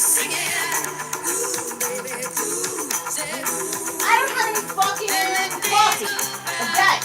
I don't have any fucking coffee. Okay.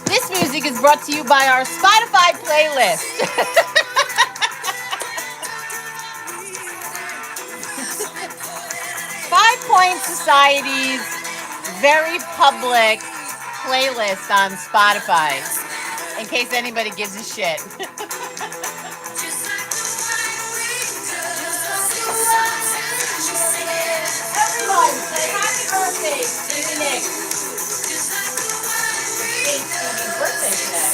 This music is brought to you by our Spotify playlist. Five Point Society's very public playlist on Spotify, in case anybody gives a shit. Everyone, say happy birthday, Stevie Nicks. It's Stevie's birthday today.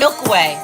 Milk Way.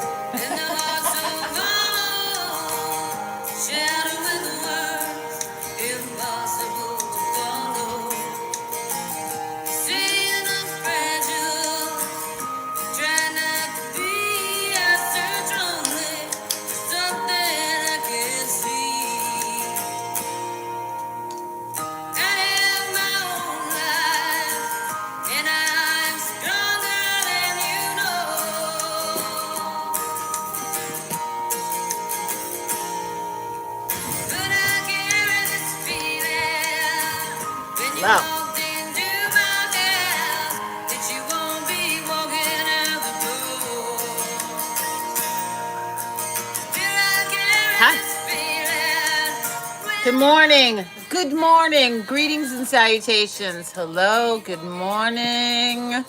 Wow. Hi. Good morning. Good morning. Greetings and salutations. Hello. Good morning.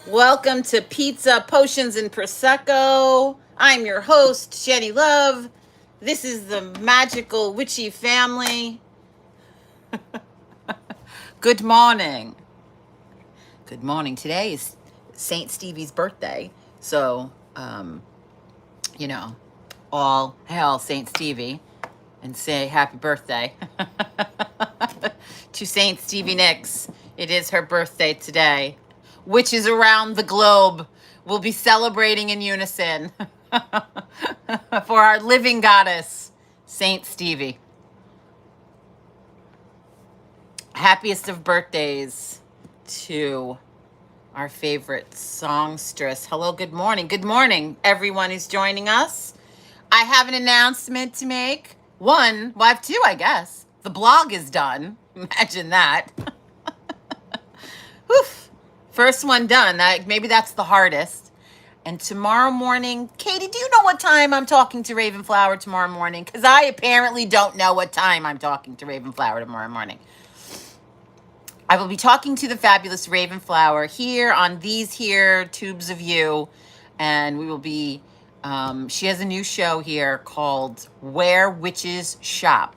Welcome to Pizza, Potions, and Prosecco. I'm your host, Jenny Love. This is the magical witchy family. Good morning. Good morning. Today is Saint Stevie's birthday. So, all hail Saint Stevie and say happy birthday to Saint Stevie Nicks. It is her birthday today. Witches around the globe will be celebrating in unison for our living goddess, Saint Stevie. Happiest of birthdays to our favorite songstress. Hello, good morning. Good morning, everyone who's joining us. I have an announcement to make. One, well, I have two, I guess. The blog is done. Imagine that. Oof. First one done. Maybe that's the hardest. And tomorrow morning, Katie, do you know what time I'm talking to Ravenflower tomorrow morning? Because I apparently don't know what time I'm talking to Ravenflower tomorrow morning. I will be talking to the fabulous Ravenflower here on these here tubes of you. And we will be, she has a new show here called Where Witches Shop.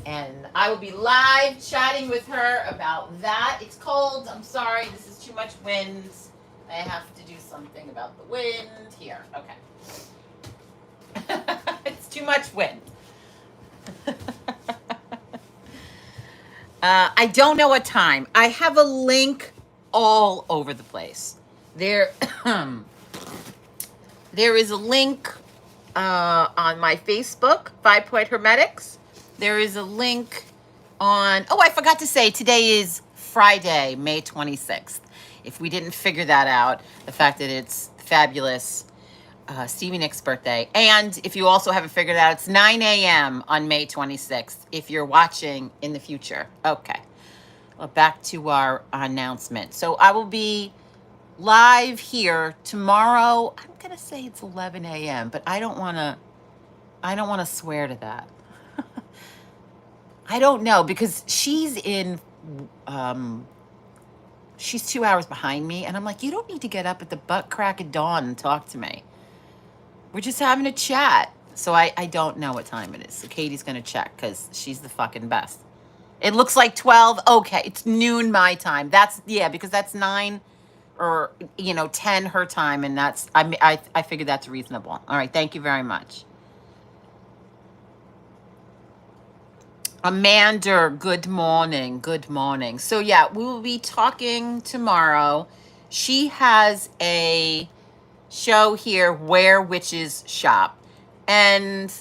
And I will be live chatting with her about that. It's cold. I'm sorry. This is too much wind. I have to do something about the wind here. Okay. It's too much wind. I don't know what time. I have a link all over the place. There is a link on my Facebook, 5 Point Hermetics. There is a link on, I forgot to say, today is Friday, May 26th. If we didn't figure that out, the fact that it's fabulous Stevie Nicks' birthday. And if you also haven't figured it out, it's 9 a.m. on May 26th, if you're watching in the future. Okay. Well, back to our announcement. So I will be live here tomorrow. I'm going to say it's 11 a.m., but I don't want to swear to that. I don't know, because she's in, she's 2 hours behind me. And I'm like, you don't need to get up at the butt crack of dawn and talk to me. We're just having a chat. So I don't know what time it is. So Katie's going to check because she's the fucking best. It looks like 12. Okay. It's noon my time. Because that's 9 or, 10 her time. And that's, I figured that's reasonable. All right. Thank you very much. Amanda, good morning. Good morning. So yeah, we will be talking tomorrow. She has a show here, Where Witches Shop. And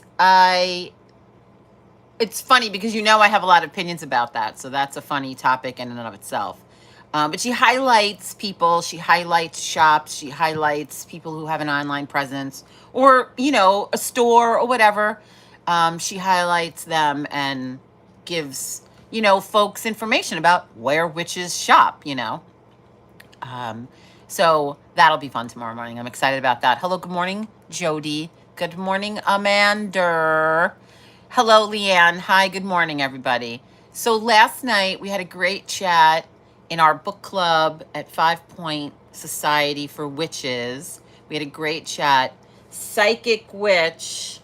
it's funny because I have a lot of opinions about that. So that's a funny topic in and of itself. But she highlights people, she highlights shops, she highlights people who have an online presence or, a store or whatever. She highlights them and gives, folks information about where witches shop, So that'll be fun tomorrow morning. I'm excited about that. Hello, good morning, Jody. Good morning, Amanda. Hello, Leanne. Hi, good morning, everybody. So last night we had a great chat in our book club at 5 Point Society for Witches. We had a great chat. Psychic Witch.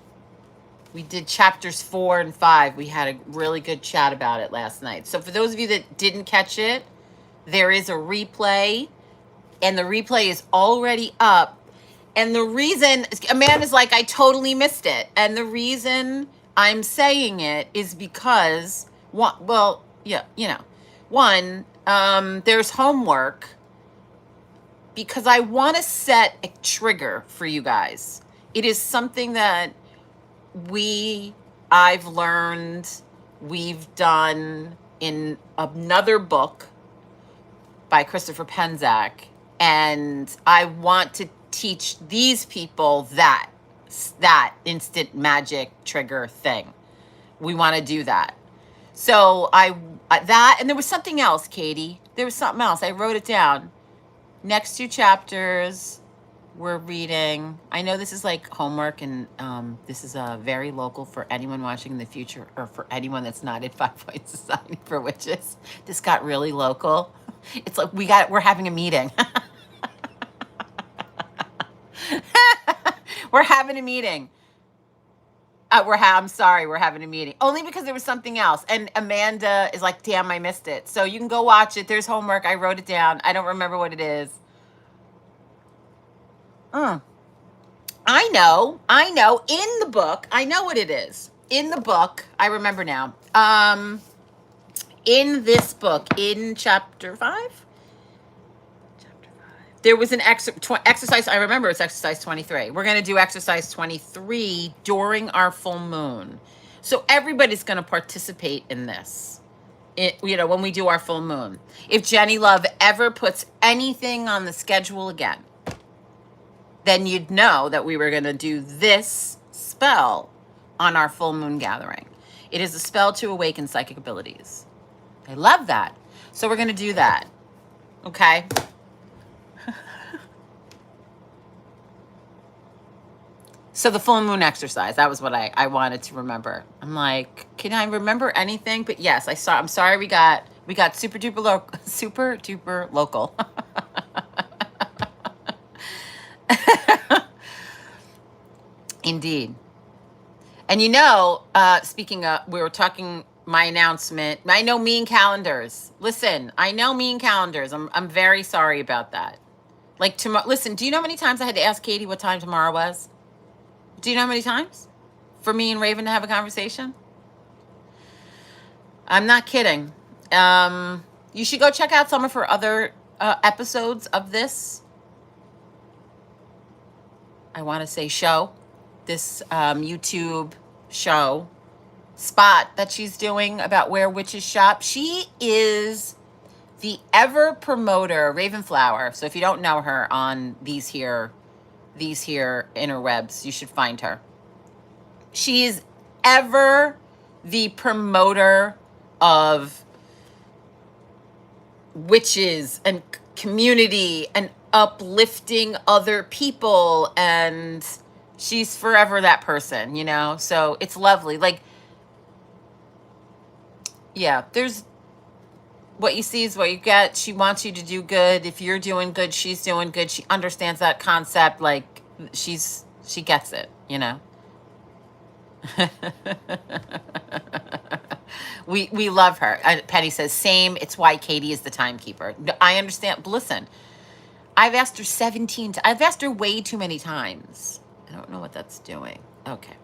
We did chapters 4 and 5. We had a really good chat about it last night. So for those of you that didn't catch it, there is a replay and the replay is already up. And the reason Amanda's like, I totally missed it. And the reason I'm saying it is because one, there's homework because I want to set a trigger for you guys. It is something that I've learned, we've done in another book by Christopher Penczak, and I want to teach these people that instant magic trigger thing. We want to do that. So that, and there was something else, Katie. There was something else. I wrote it down. Next 2 chapters we're reading. I know this is like homework, and this is very local for anyone watching in the future, or for anyone that's not in 5 Point Society for Witches. This got really local. It's like we're having a meeting. We're having a meeting. I'm sorry, we're having a meeting. Only because there was something else. And Amanda is like, damn, I missed it. So you can go watch it. There's homework. I wrote it down. I don't remember what it is. I know. In the book, I know what it is. In the book, I remember now. In this book, in chapter 5, there was an exercise. I remember it's exercise 23. We're going to do exercise 23 during our full moon. So everybody's going to participate in this, when we do our full moon. If Jenny Love ever puts anything on the schedule again, then you'd know that we were going to do this spell on our full moon gathering. It is a spell to awaken psychic abilities. I love that. So we're going to do that. Okay? So the full moon exercise, that was what I wanted to remember. I'm like, can I remember anything? But yes, I'm sorry we got super duper local. Indeed. And speaking of, we were talking, my announcement, I know mean calendars. Listen, I know mean calendars. I'm very sorry about that. Like tomorrow, listen, do you know how many times I had to ask Katie what time tomorrow was? Do you know how many times for me and Raven to have a conversation? I'm not kidding. You should go check out some of her other episodes of this. I want to say show. This YouTube show spot that she's doing about where witches shop. She is the ever promoter, Ravenflower. So if you don't know her on these here interwebs, you should find her. She is ever the promoter of witches and community and uplifting other people, and she's forever that person, so it's lovely. Like, yeah, there's what you see is what you get. She wants you to do good. If you're doing good, she's doing good. She understands that concept. Like, she gets it, We love her. Penny says, same. It's why Katie is the timekeeper. I understand. But listen, I've asked her 17 times. I've asked her way too many times. I don't know what that's doing. Okay.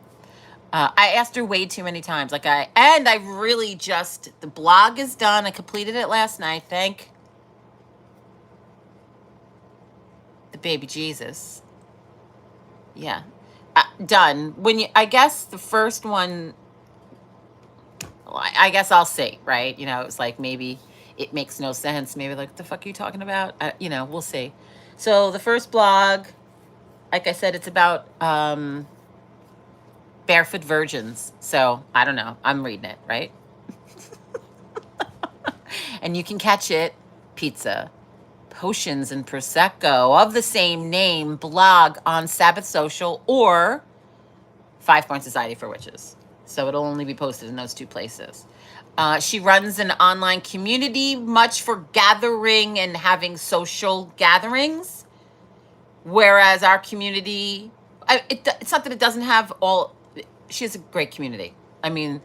I asked her way too many times. I really the blog is done. I completed it last night. Thank the baby Jesus. Yeah. Done. I guess the first one, I guess I'll see, right? It's like, maybe it makes no sense. Maybe like, what the fuck are you talking about? We'll see. So the first blog, like I said, it's about barefoot virgins. So I don't know. I'm reading it, right? And you can catch it, pizza, potions, and Prosecco of the same name blog on Sabbath Social or 5 Point Society for Witches. So it'll only be posted in those 2 places. She runs an online community, much for gathering and having social gatherings. Whereas our community, it's not that it doesn't have all. She has a great community. I mean,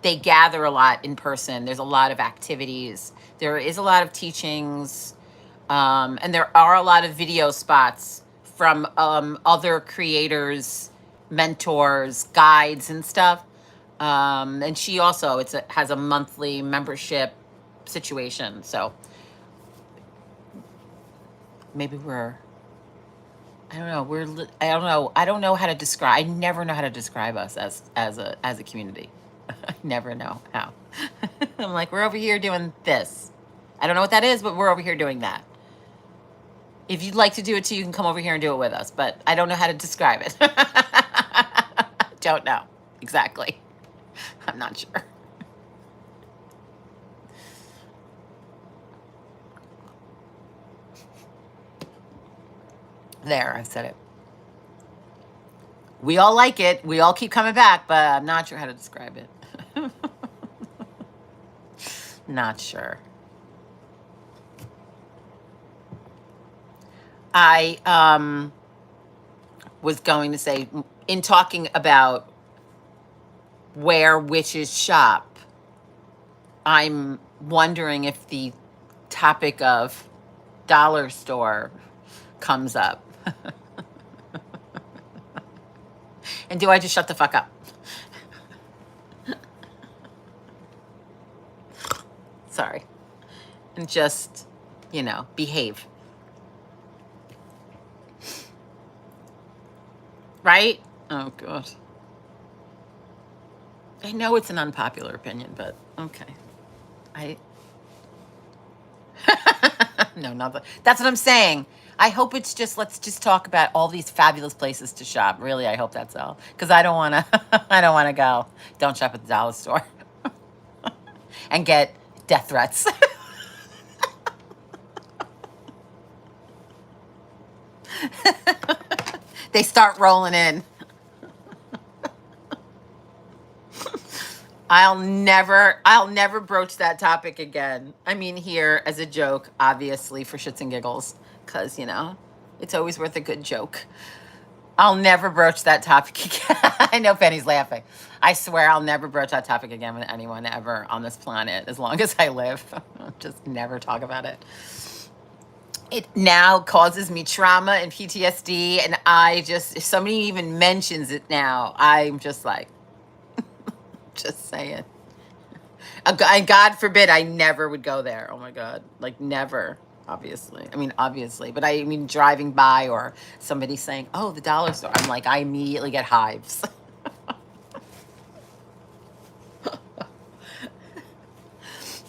they gather a lot in person. There's a lot of activities. There is a lot of teachings. And there are a lot of video spots from other creators, mentors, guides, and stuff. And she also has a monthly membership situation. So maybe I don't know. I don't know. I don't know how to describe. I never know how to describe us as a community. I never know how. I'm like, we're over here doing this. I don't know what that is, but we're over here doing that. If you'd like to do it too, you can come over here and do it with us. But I don't know how to describe it. Don't know exactly. I'm not sure. There, I said it. We all like it. We all keep coming back, but I'm not sure how to describe it. Not sure. I was going to say, in talking about where witches shop, I'm wondering if the topic of dollar store comes up. And do I just shut the fuck up? Sorry. And just, behave. Right? Oh, God. I know it's an unpopular opinion, but okay. No, not that. That's what I'm saying. I hope it's just, let's just talk about all these fabulous places to shop. Really, I hope that's all. Because I don't want to, I don't want to go. Don't shop at the dollar store. And get death threats. They start rolling in. I'll never broach that topic again. I mean, here as a joke, obviously, for shits and giggles, because, it's always worth a good joke. I'll never broach that topic again. I know Penny's laughing. I swear I'll never broach that topic again with anyone ever on this planet as long as I live. Just never talk about it. It now causes me trauma and PTSD, and if somebody even mentions it now, I'm just like, just saying. And God forbid I never would go there. Oh my God. Like never, obviously. Obviously. But I mean, driving by or somebody saying, oh, the dollar store. I'm like, I immediately get hives.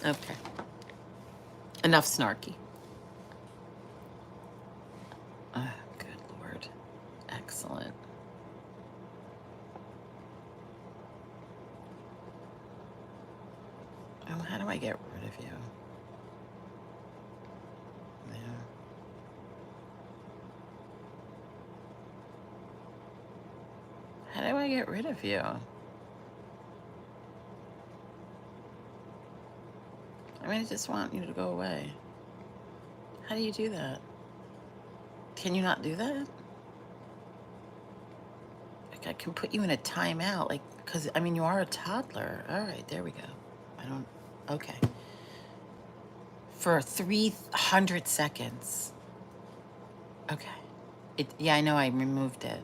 Okay. Enough snarky. Good Lord. Excellent. Oh, how do I get rid of you? Yeah. How do I get rid of you? I just want you to go away. How do you do that? Can you not do that? Like, I can put you in a timeout, because, you are a toddler. All right, there we go. Okay. For 300 seconds. Okay. Yeah, I know I removed it.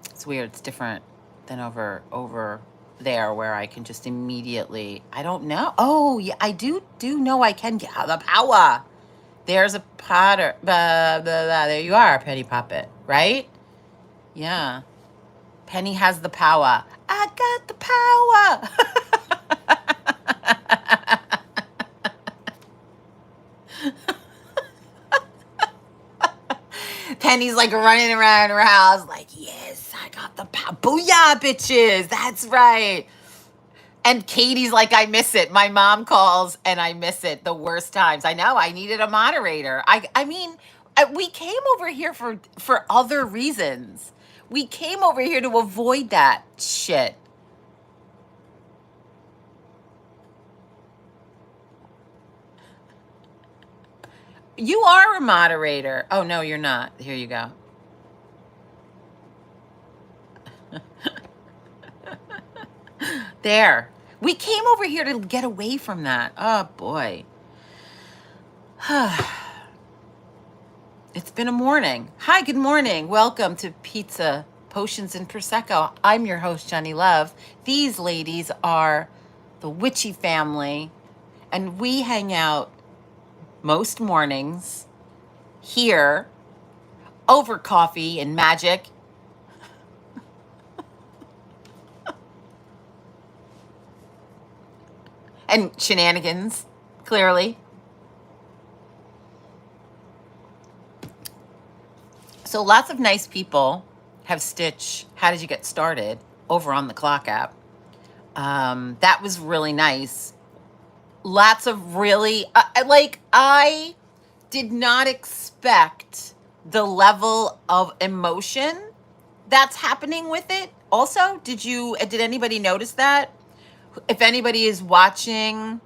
It's weird. It's different than over there where I can just immediately, I don't know. Oh, yeah, I do know I can get the power. There's a Potter. Blah, blah, blah. There you are, Penny Puppet, right? Yeah. Penny has the power. I got the power. Penny's like running around her house like, yes, I got the power. Booyah, bitches. That's right. And Katie's like, I miss it. My mom calls and I miss it the worst times. I know. I needed a moderator. We came over here for other reasons. We came over here to avoid that shit. You are a moderator. Oh, no, you're not. Here you go. There. We came over here to get away from that. Oh, boy. It's been a morning. Hi, good morning. Welcome to Pizza, Potions, and Prosecco. I'm your host, Jenny Love. These ladies are the Witchy family, and we hang out most mornings here over coffee and magic. And shenanigans, clearly. So lots of nice people have stitched How Did You Get Started over on the Clock app. That was really nice. Lots of really, I did not expect the level of emotion that's happening with it. Also, did anybody notice that? If anybody is watching,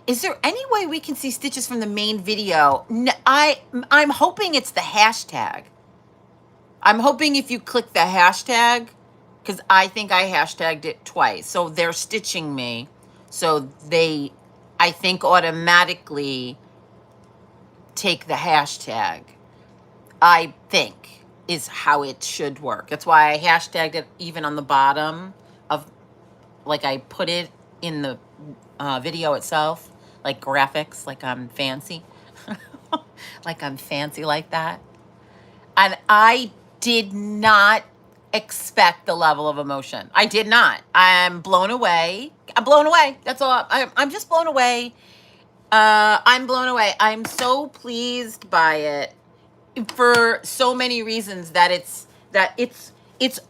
is there any way we can see stitches from the main video? I'm hoping it's the hashtag. I'm hoping if you click the hashtag, because I think I hashtagged it twice. So they're stitching me. So they, I think, automatically take the hashtag. I think is how it should work. That's why I hashtagged it even on the bottom of, like I put it in the video itself, like graphics, like I'm fancy. Like I'm fancy like that. And I did not expect the level of emotion. I did not. I'm blown away. I'm blown away. That's all. I'm just blown away. I'm blown away. I'm so pleased by it for so many reasons that it's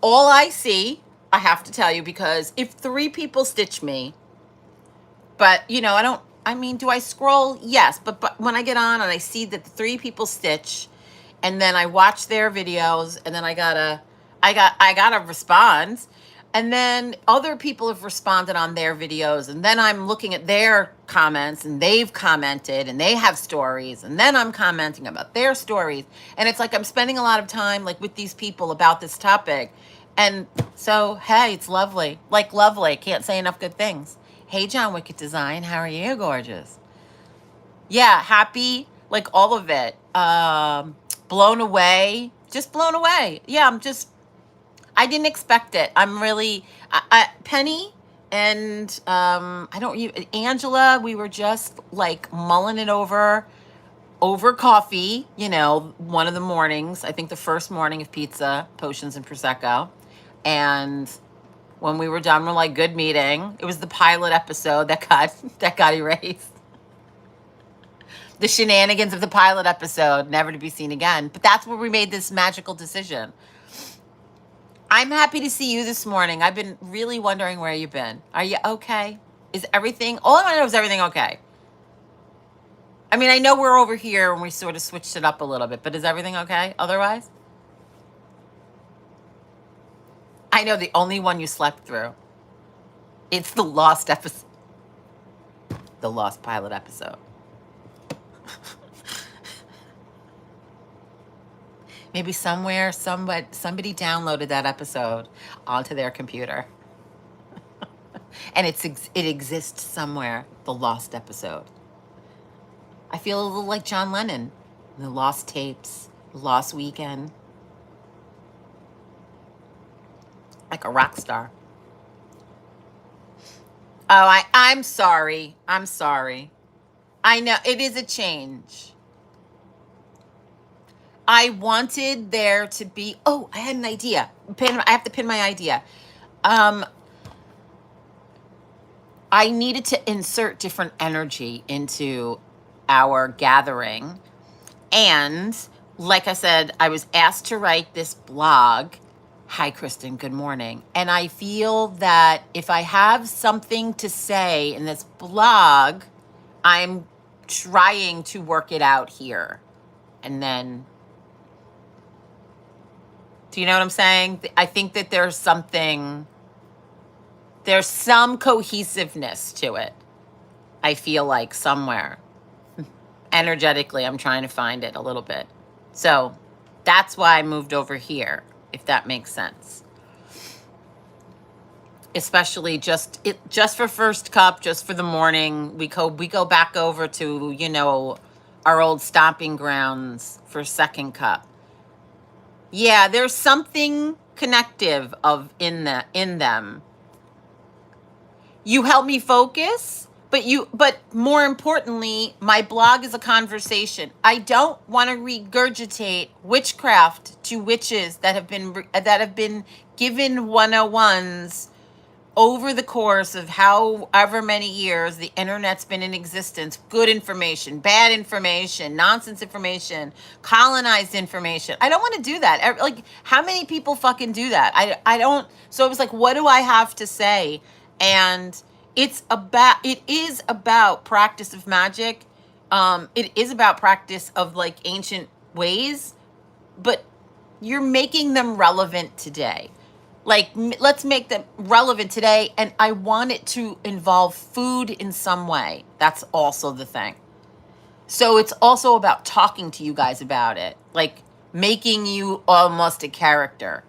all I see. I have to tell you, because if 3 people stitch me, but I mean, do I scroll? Yes, but when I get on and I see that the 3 people stitch, and then I watch their videos, and then I gotta respond, and then other people have responded on their videos, and then I'm looking at their comments, and they've commented, and they have stories, and then I'm commenting about their stories, and it's like I'm spending a lot of time like with these people about this topic, and so hey, it's lovely, like lovely. Can't say enough good things. Hey, John Wicked Design, how are you, gorgeous? Yeah, happy, like all of it. Blown away, just blown away. Yeah, I didn't expect it. I'm really, Penny and Angela, we were just like mulling it over coffee, one of the mornings, I think the first morning of Pizza, Potions, and Prosecco. And when we were done, we're like, good meeting. It was the pilot episode that got erased. The shenanigans of the pilot episode, never to be seen again. But that's where we made this magical decision. I'm happy to see you this morning. I've been really wondering where you've been. Are you okay? Is everything, all I want to know is everything okay? I mean, I know we're over here and we sort of switched it up a little bit, but is everything okay otherwise? I know the only one you slept through. It's the lost episode. The lost pilot episode. Maybe somewhere, somebody downloaded that episode onto their computer. And it exists somewhere, the lost episode. I feel a little like John Lennon, the lost tapes, the lost weekend. Like a rock star. Oh, I'm sorry. I'm sorry. I know, it is a change. I wanted there to be, I had an idea. I have to pin my idea. I needed to insert different energy into our gathering. And like I said, I was asked to write this blog. Hi, Kristen, good morning. And I feel that if I have something to say in this blog, I'm trying to work it out here. And then, do you know what I'm saying? I think that there's some cohesiveness to it. I feel like somewhere. Energetically, I'm trying to find it a little bit. So that's why I moved over here, if that makes sense. Especially just for first cup, just for the morning. We go back over to, our old stomping grounds for Second Cup. Yeah, there's something connective of in them. You help me focus, but more importantly, my blog is a conversation. I don't want to regurgitate witchcraft to witches that have been given 101s over the course of however many years the internet's been in existence. Good information, bad information, nonsense information, colonized information. I don't want to do that. Like, how many people fucking do that? I don't. So it was like, what do I have to say? And it is about practice of magic. It is about practice of like ancient ways, but you're making them relevant today. Like, let's make them relevant today. And I want it to involve food in some way. That's also the thing. So it's also about talking to you guys about it, like making you almost a character,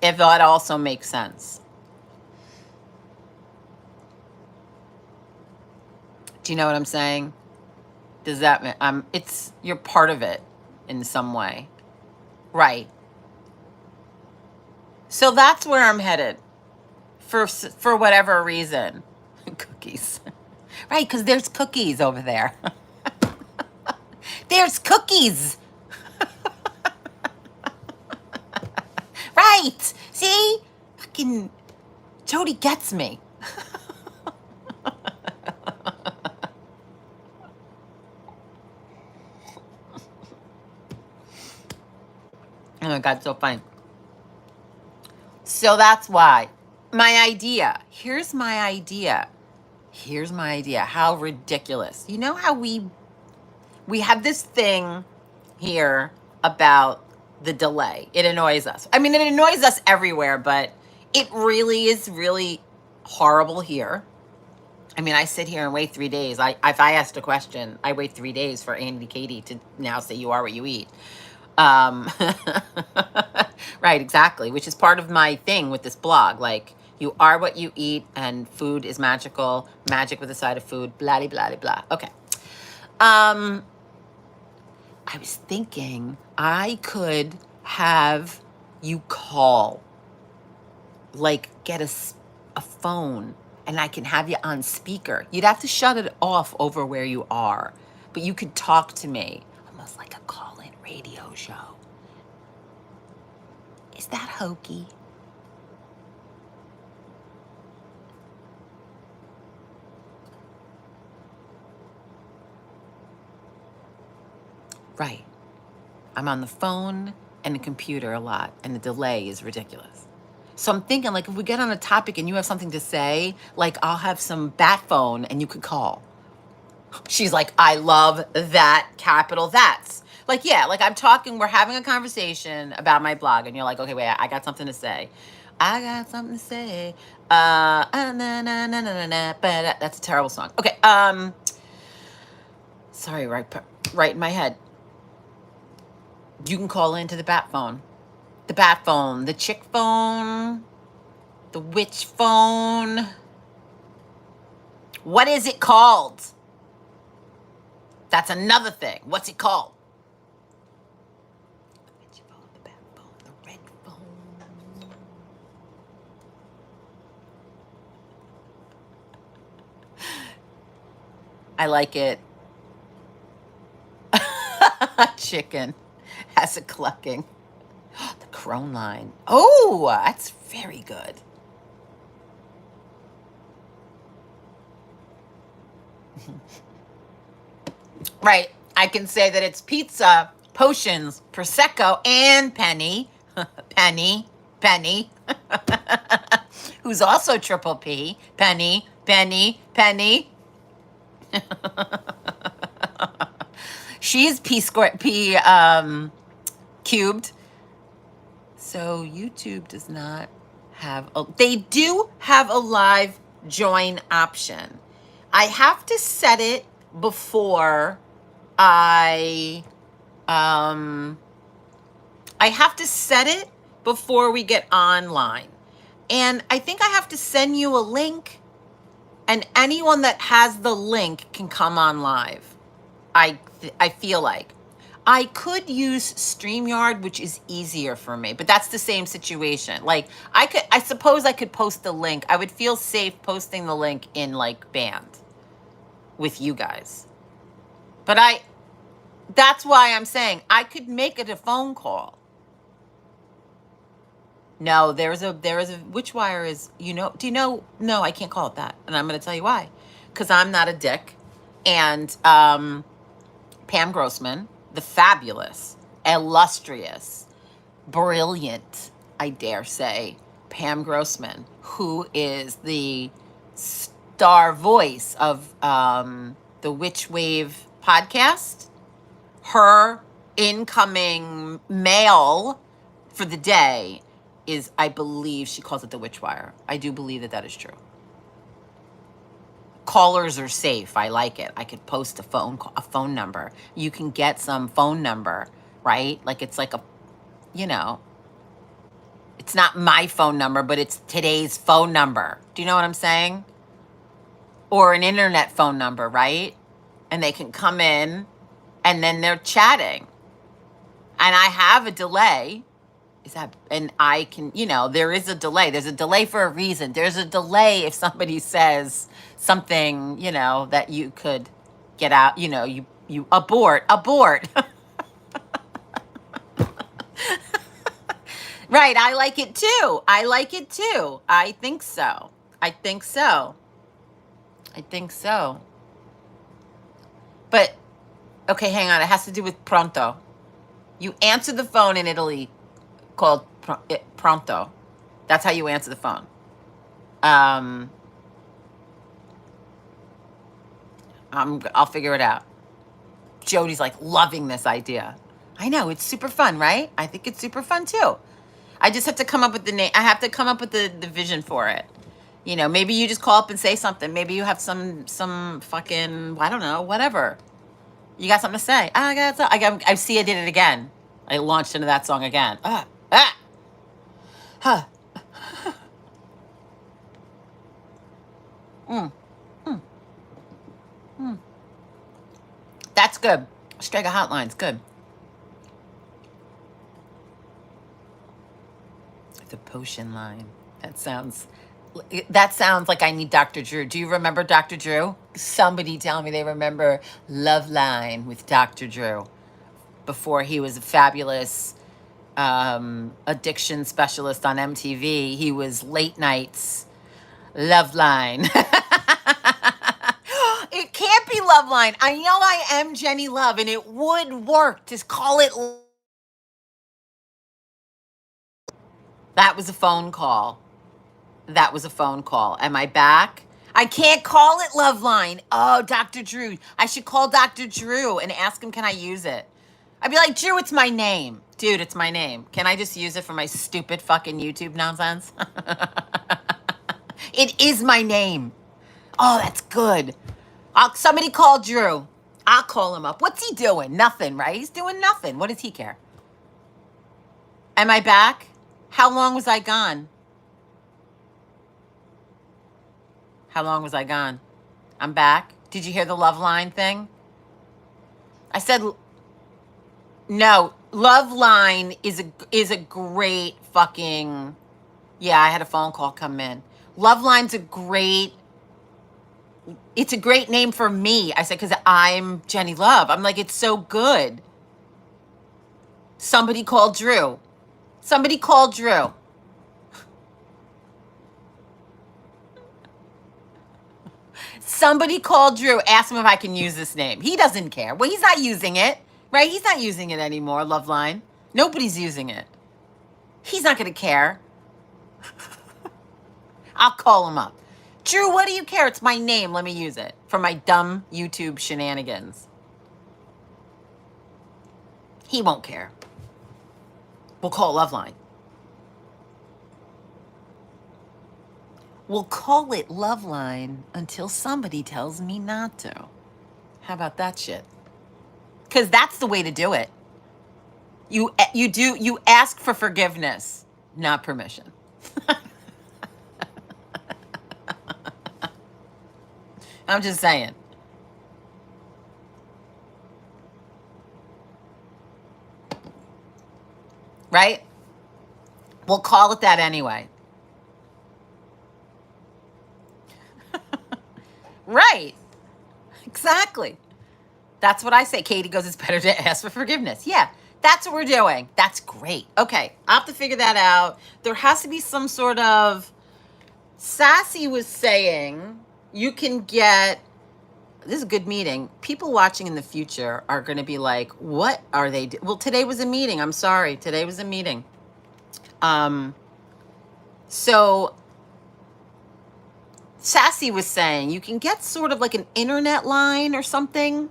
if that also makes sense. Do you know what I'm saying? Does that mean you're part of it in some way, right? So that's where I'm headed for whatever reason. Cookies. Right, because there's cookies over there. There's cookies. Right. See? Fucking Jody gets me. Oh my God, so funny. So that's why. Here's my idea. How ridiculous. You know how we have this thing here about the delay. It annoys us. I mean, it annoys us everywhere, but it really is really horrible here. I mean, I sit here and wait 3 days. If I asked a question, I wait 3 days for Andy Katie to now say you are what you eat. Right, exactly, which is part of my thing with this blog. Like, you are what you eat, and food is magical. Magic with a side of food. Blah, blah, blah, blah. Okay. I was thinking I could have you call, like, get a phone, and I can have you on speaker. You'd have to shut it off over where you are, but you could talk to me, almost like a call-in radio show. Is that hokey? Right. I'm on the phone and the computer a lot, and the delay is ridiculous. So I'm thinking, like, if we get on a topic and you have something to say, like, I'll have some bat phone and you could call. She's like, I love that, capital that's. Like, yeah, like we're having a conversation about my blog, and you're like, okay, wait, I got something to say. That's a terrible song. Okay, sorry, right in my head. You can call into the bat phone. The bat phone, the chick phone, the witch phone. What is it called? That's another thing. What's it called? The witch phone, the bat phone, the red phone. I like it. Chicken has a clucking. The crone line. Oh, that's very good. Right. I can say that it's pizza, potions, Prosecco, and Penny. Penny. Who's also triple P. Penny. She's P cubed. So YouTube does not have they do have a live join option. I have to set it before I have to set it before we get online. And I think I have to send you a link, and anyone that has the link can come on live. I feel like I could use StreamYard, which is easier for me, but that's the same situation. Like I suppose I could post the link. I would feel safe posting the link in like Band with you guys. But that's why I'm saying I could make it a phone call. No, there is a which wire is, do you know, no, I can't call it that. And I'm going to tell you why. Cuz I'm not a dick. And Pam Grossman, the fabulous, illustrious, brilliant, I dare say, Pam Grossman, who is the star voice of the Witch Wave podcast, her incoming mail for the day is, I believe she calls it the Witch Wire. I do believe that that is true. Callers are safe. I like it. I could post a phone number. You can get some phone number, right? Like it's like it's not my phone number, but it's today's phone number. Do you know what I'm saying? Or an internet phone number, right? And they can come in and then they're chatting. And I have a delay. And I can, there is a delay. There's a delay for a reason. There's a delay if somebody says something, that you could get out, you abort. Right. I like it too. I think so. But, okay, hang on. It has to do with pronto. You answer the phone in Italy called pronto. That's how you answer the phone. I'll figure it out. Jody's like loving this idea. I know, it's super fun, right? I think it's super fun too. I just have to come up with the name. I have to come up with the vision for it. Maybe you just call up and say something. Maybe you have some fucking, I don't know, whatever. You got something to say? I see I did it again. I launched into that song again. Huh. That's good. Strega Hotline's good. The potion line. That sounds like I need Dr. Drew. Do you remember Dr. Drew? Somebody tell me they remember Love Line with Dr. Drew before he was a fabulous addiction specialist on MTV. He was late nights Love Line. It can't be Love Line. I know I am Jenny Love, and it would work. Just call it. That was a phone call. Am I back? I can't call it Love Line. Oh, Dr. Drew. I should call Dr. Drew and ask him, can I use it? I'd be like, Drew, it's my name. Dude, it's my name. Can I just use it for my stupid fucking YouTube nonsense? It is my name. Oh, that's good. Somebody call Drew. I'll call him up. What's he doing? Nothing, right? He's doing nothing. What does he care? Am I back? How long was I gone? I'm back. Did you hear the Love Line thing? I said, no, Love Line is a great fucking, yeah, I had a phone call come in. Love Line's it's a great name for me. I said, because I'm Jenny Love. I'm like, it's so good. Somebody called Drew. Somebody called Drew. Somebody called Drew, asked him if I can use this name. He doesn't care. Well, he's not using it, right? He's not using it anymore, Love Line. Nobody's using it. He's not going to care. I'll call him up. Drew, what do you care? It's my name. Let me use it for my dumb YouTube shenanigans. He won't care. We'll call Love Line. We'll call it Love Line until somebody tells me not to. How about that shit? Because that's the way to do it. You ask for forgiveness, not permission. I'm just saying. right? We'll call it that anyway. Right. Exactly. That's what I say. Katie goes, it's better to ask for forgiveness. Yeah, that's what we're doing. That's great. Okay, I'll have to figure that out. There has to be some sort of, Sassy was saying you can get, this is a good meeting. People watching in the future are going to be like, what are they well, today was a meeting. I'm sorry. Today was a meeting. So Sassy was saying you can get sort of like an internet line or something,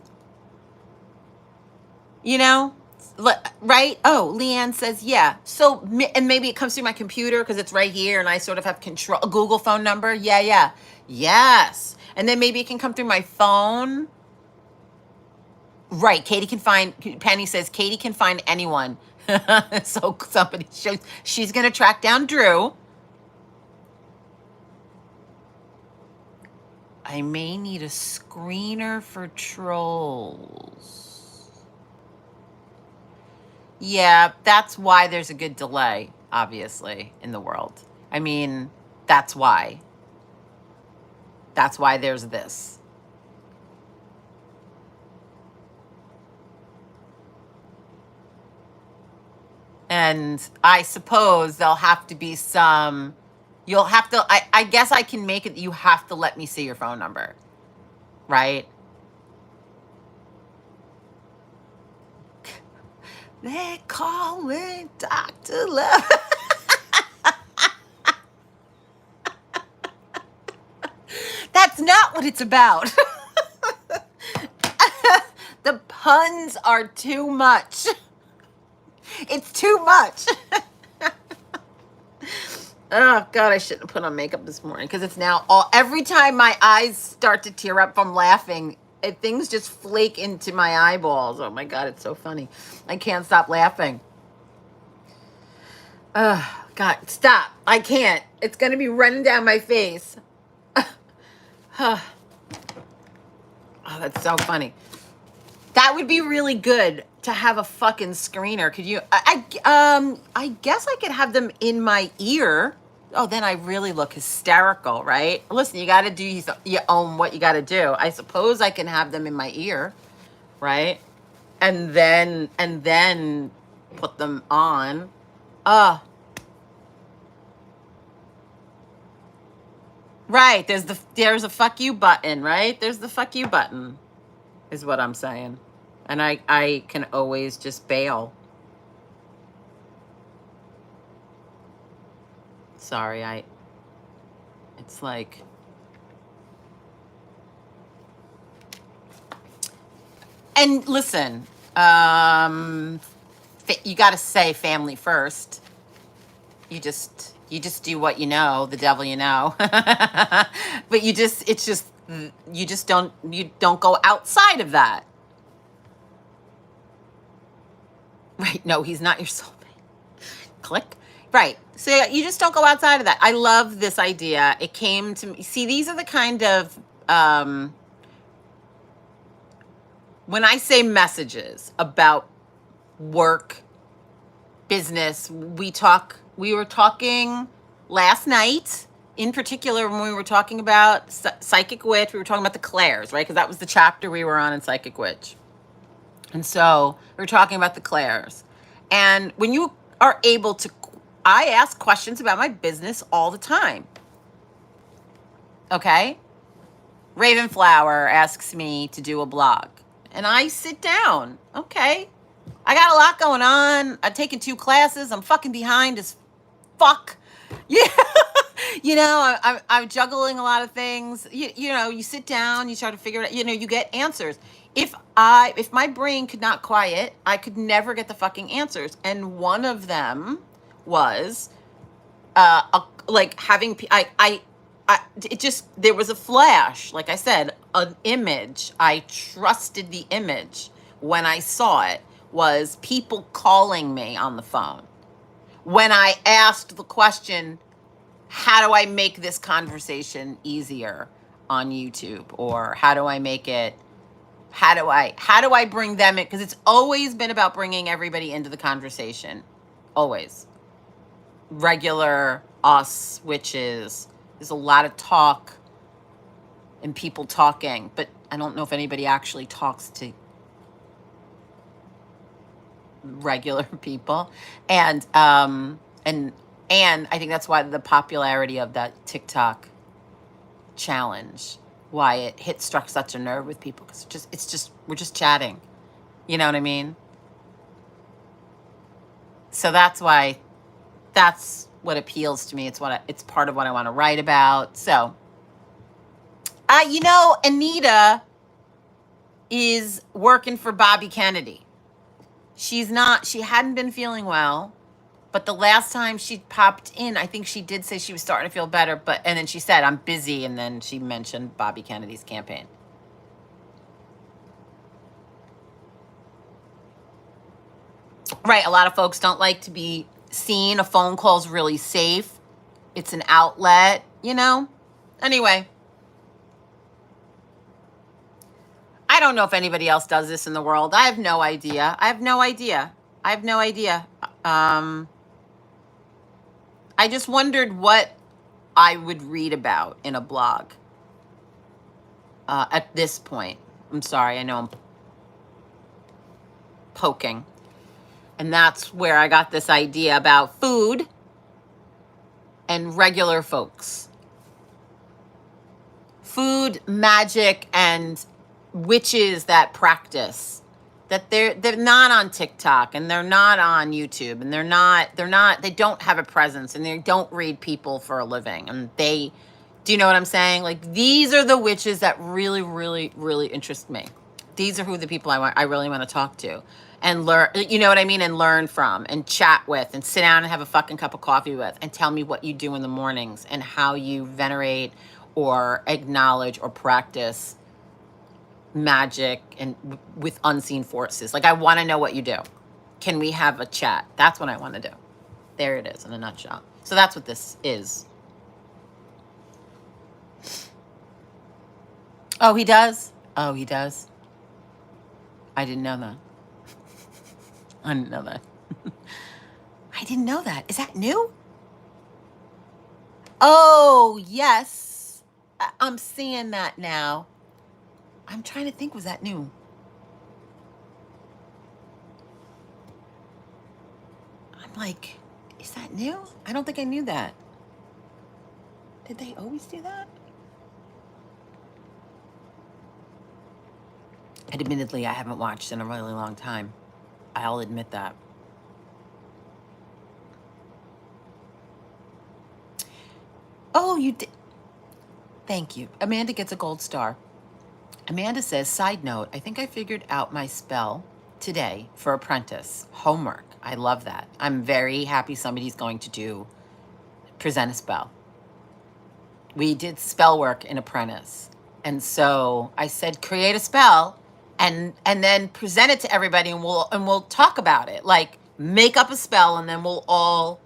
you know? Right? Oh, Leanne says, yeah. So, and maybe it comes through my computer because it's right here and I sort of have control, a Google phone number. Yeah, yeah. Yes. And then maybe it can come through my phone. Right. Katie can find, Penny says, Katie can find anyone. So somebody shows, she's going to track down Drew. I may need a screener for trolls. Yeah, that's why there's a good delay, obviously, in the world. I mean, that's why. That's why there's this. And I suppose there'll have to be some, you'll have to, I guess I can make it, you have to let me see your phone number, right? They call it Dr. Love. That's not what it's about. The puns are too much. It's too much. Oh, God, I shouldn't have put on makeup this morning because it's now all, every time my eyes start to tear up from laughing, things just flake into my eyeballs. Oh, my God, it's so funny. I can't stop laughing. Oh, God, stop. I can't. It's going to be running down my face. Oh, that's so funny. That would be really good to have a fucking screener. Could you? I guess I could have them in my ear. Oh, then I really look hysterical, right? Listen, you got to do your own what you got to do. I suppose I can have them in my ear, right? And then put them on. Right. There's a fuck you button, right? There's the fuck you button, is what I'm saying. And I can always just bail. Sorry, it's like, and listen, you got to say family first. You just do what you know, the devil you know. But you don't go outside of that. Right. No, he's not your soulmate. Click. Right. So you just don't go outside of that. I love this idea. It came to me. See, these are the kind of, when I say messages about work, business, we were talking last night, in particular, when we were talking about Psychic Witch, we were talking about the Claires, right? Because that was the chapter we were on in Psychic Witch. And so we were talking about the Claires. And when you are able to, I ask questions about my business all the time. Okay? Ravenflower asks me to do a blog. And I sit down. Okay. I got a lot going on. I've taken 2 classes. I'm fucking behind as fuck. Yeah. You know, I'm juggling a lot of things. You know, you sit down, you try to figure it out, you know, you get answers. If my brain could not quiet, I could never get the fucking answers. And one of them was like having, it just, there was a flash, like I said, an image. I trusted the image when I saw it, was people calling me on the phone. When I asked the question, how do I make this conversation easier on YouTube? Or how do I make it, how do I bring them in? Because it's always been about bringing everybody into the conversation. always. Regular us witches. There's a lot of talk and people talking, but I don't know if anybody actually talks to regular people. And and I think that's why the popularity of that TikTok challenge, why it struck such a nerve with people, because it's just we're just chatting. You know what I mean? So that's what appeals to me. It's part of what I want to write about. So, Anita is working for Bobby Kennedy. She hadn't been feeling well, but the last time she popped in, I think she did say she was starting to feel better, and then she said, I'm busy, and then she mentioned Bobby Kennedy's campaign. Right, a lot of folks don't like to be seen. A phone call's really safe. It's an outlet, Anyway, I don't know if anybody else does this in the world. I have no idea. I just wondered what I would read about in a blog at this point. I'm sorry, I know I'm poking. And that's where I got this idea about food and regular folks. Food, magic, and witches that practice. That they're not on TikTok, and they're not on YouTube, and they don't have a presence, and they don't read people for a living. And do you know what I'm saying? Like, these are the witches that really, really, really interest me. These are who the people I really want to talk to and learn, you know what I mean? And learn from and chat with and sit down and have a fucking cup of coffee with and tell me what you do in the mornings and how you venerate or acknowledge or practice magic and with unseen forces. Like, I want to know what you do. Can we have a chat? That's what I want to do. There it is in a nutshell. So that's what this is. Oh, he does? Oh, he does? I didn't know that. I didn't know that. I didn't know that. Is that new? Oh, yes. I'm seeing that now. I'm trying to think, was that new? I'm like, is that new? I don't think I knew that. Did they always do that? Admittedly, I haven't watched in a really long time. I'll admit that. Oh, you did. Thank you. Amanda gets a gold star. Amanda says, side note, I think I figured out my spell today for Apprentice. Homework. I love that. I'm very happy somebody's going to present a spell. We did spell work in Apprentice. And so I said, create a spell and then present it to everybody, and we'll talk about it. Like, make up a spell, and then we'll all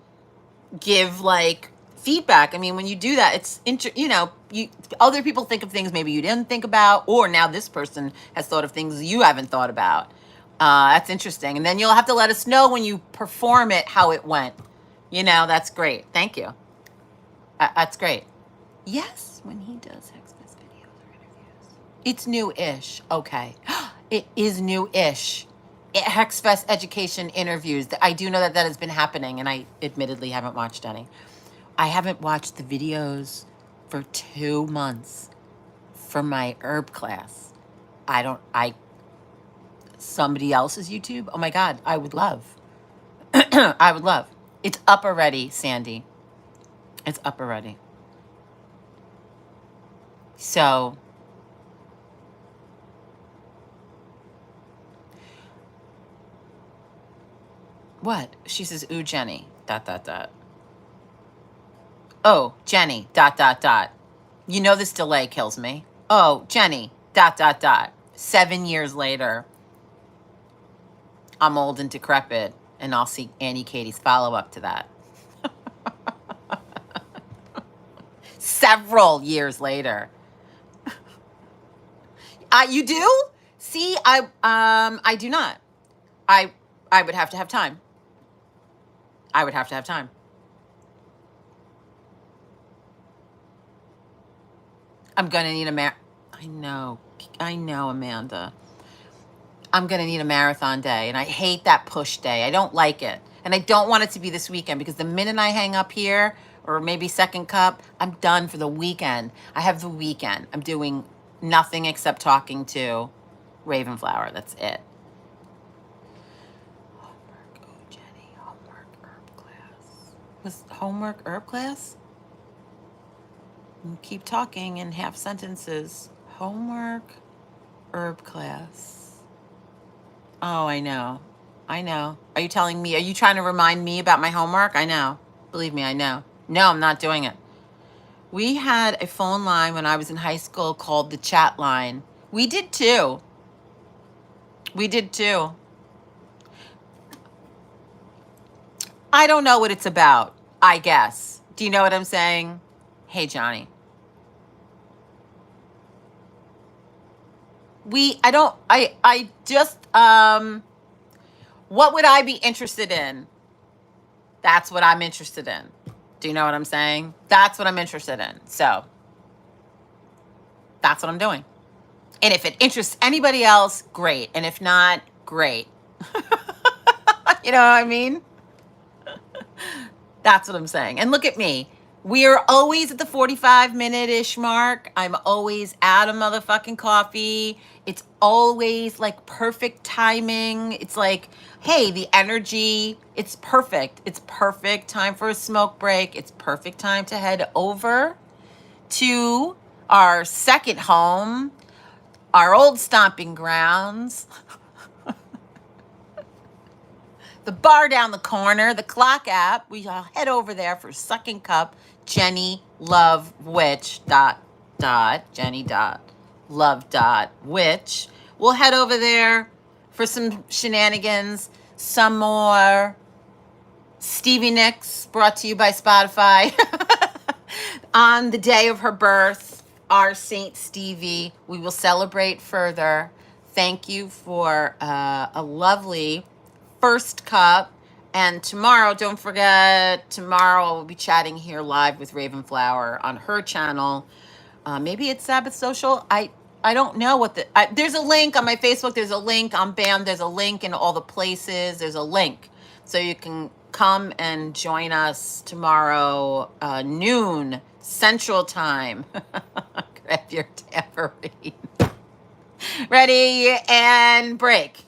give like feedback. I mean, when you do that, it's other people think of things maybe you didn't think about, or now this person has thought of things you haven't thought about. That's interesting. And then you'll have to let us know when you perform it how it went. That's great. Thank you. That's great. Yes, when he does Hexfest videos or interviews. It's new-ish. Okay. It is new-ish. Hexfest education interviews. I do know that has been happening, and I admittedly haven't watched any. I haven't watched the videos for 2 months for my herb class. Somebody else's YouTube? Oh my God, I would love. I would love. It's up already, Sandy. It's up already. So, what? She says, ooh, Jenny, ... Oh, Jenny, ... This delay kills me. Oh, Jenny, ... 7 years later, I'm old and decrepit, and I'll see Annie Katie's follow-up to that. Several years later. You do? See, I do not. I would have to have time. I would have to have time. I'm going to need I know, Amanda. I'm going to need a marathon day, and I hate that push day. I don't like it. And I don't want it to be this weekend, because the minute I hang up here, or maybe second cup, I'm done for the weekend. I have the weekend. I'm doing nothing except talking to Ravenflower. That's it. Homework. Oh, Jenny. Homework herb class. Was homework herb class? Keep talking in half sentences. Homework herb class. Oh, I know. I know. Are you telling me? Are you trying to remind me about my homework? I know. Believe me, I know. No, I'm not doing it. We had a phone line when I was in high school called the chat line. We did too. We did too. I don't know what it's about, I guess. Do you know what I'm saying? Hey, Johnny. I just, what would I be interested in? That's what I'm interested in. Do you know what I'm saying? That's what I'm interested in. So that's what I'm doing. And if it interests anybody else, great. And if not, great. You know what I mean? That's what I'm saying. And look at me. We are always at the 45-minute-ish mark. I'm always out of motherfucking coffee. It's always like perfect timing. It's like, hey, the energy, it's perfect. It's perfect time for a smoke break. It's perfect time to head over to our second home, our old stomping grounds. The bar down the corner, the Clock app. We head over there for second cup. Jenny Love Witch Jenny Love Witch. We'll head over there for some shenanigans, some more Stevie Nicks, brought to you by Spotify. On the day of her birth, our Saint Stevie, we will celebrate further. Thank you for a lovely first cup. And tomorrow, don't forget, tomorrow I will be chatting here live with Ravenflower on her channel. Maybe it's Sabbath Social. I don't know what there's a link on my Facebook. There's a link on BAM. There's a link in all the places. There's a link. So you can come and join us tomorrow, noon Central Time. Grab your tambourine. Ready and break.